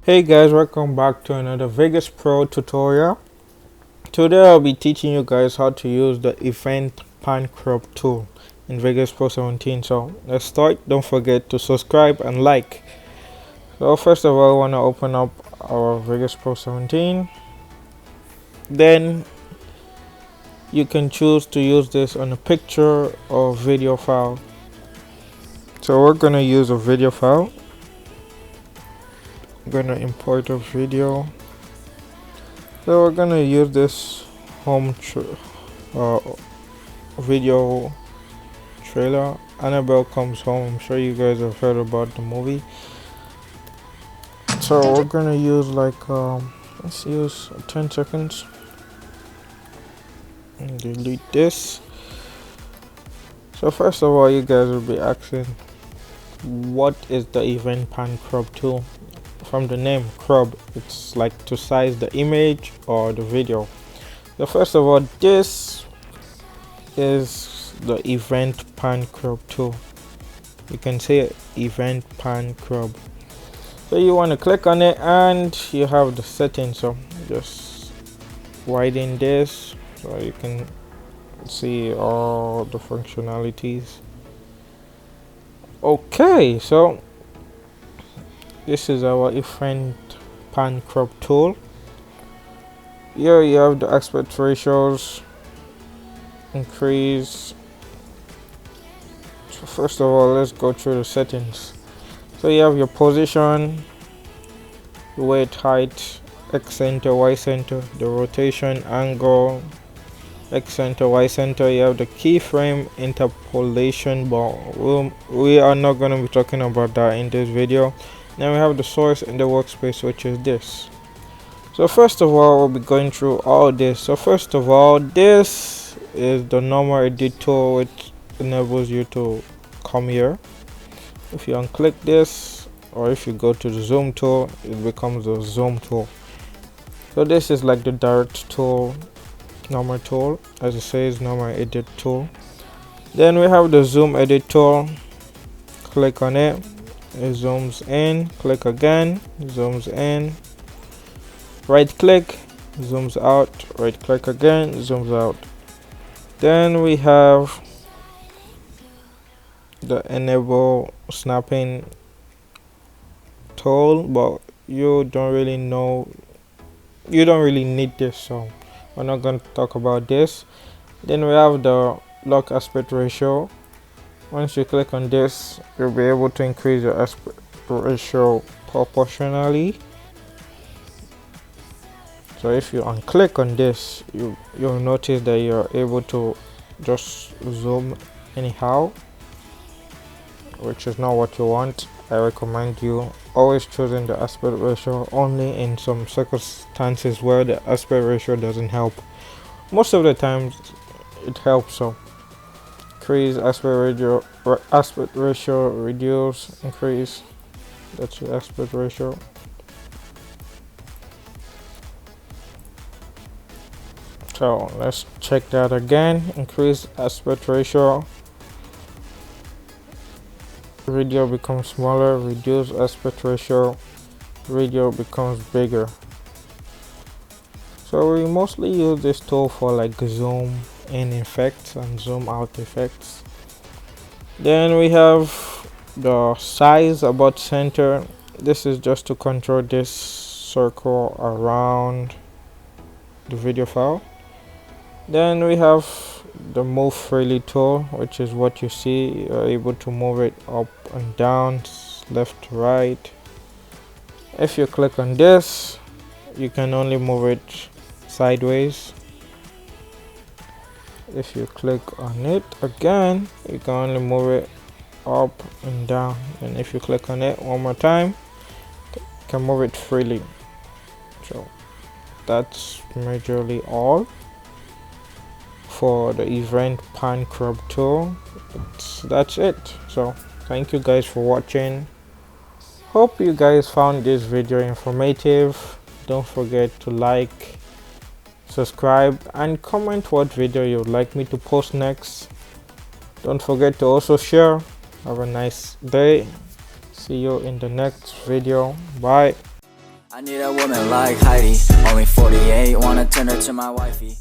Hey guys, welcome back to another Vegas Pro tutorial. Today I'll be teaching you guys how to use the event pan crop tool in Vegas Pro 17. So let's start. Don't forget to subscribe and like. So first of all, I want to open up our Vegas Pro 17. Then you can choose to use this on a picture or video file. So we're going to use a video file. I'm going to import a video. So we're gonna use this video trailer. Annabelle Comes Home. I'm sure you guys have heard about the movie. So we're gonna use let's use 10 seconds and delete this. So first of all, you guys will be asking, what is the event pan crop tool? From the name crop, it's like to size the image or the video. So first of all, this is the event pan crop tool. You can say event pan crop. So you want to click on it and you have the settings. So just widen this so you can see all the functionalities. Okay, so this is our event pan crop tool. Here you have the aspect ratios, increase. So first of all, let's go through the settings. So you have your position, width, height, X center, Y center, the rotation angle, X center, Y center. You have the keyframe interpolation, but we are not going to be talking about that in this video. Then we have the source in the workspace, which is this. So first of all, we'll be going through all this. So first of all, this is the normal edit tool, which enables you to come here. If you unclick this, or if you go to the zoom tool, it becomes the zoom tool. So this is like the direct tool, normal tool, as it says, normal edit tool. Then we have the zoom edit tool. Click on it, it zooms in. Click again, zooms in. Right click, zooms out. Right click again, zooms out. Then we have the enable snapping tool, but you don't really need this, so we're not going to talk about this. Then we have the lock aspect ratio. Once you click on this, you'll be able to increase your aspect ratio proportionally. So if you unclick on this, you'll notice that you're able to just zoom anyhow, which is not what you want. I recommend you always choosing the aspect ratio only in some circumstances where the aspect ratio doesn't help. Most of the times it helps. So increase aspect ratio, reduce, increase. That's your aspect ratio. So let's check that again. Increase aspect ratio, video becomes smaller. Reduce aspect ratio, video becomes bigger. So we mostly use this tool for like zoom in effects and zoom out effects. Then we have the size about center. This is just to control this circle around the video file. Then we have the move freely tool, which is what you see. You're able to move it up and down, left to right. If you click on this, you can only move it sideways. If you click on it again, you can only move it up and down. And if you click on it one more time, you can move it freely. So that's majorly all for the event pan crop tool. That's it. So thank you guys for watching. Hope you guys found this video informative. Don't forget to like, subscribe, and comment what video you would like me to post next. Don't forget to also share. Have a nice day. See you in the next video. Bye. I need a woman like Heidi, only 48, wanna turn her to my wifey.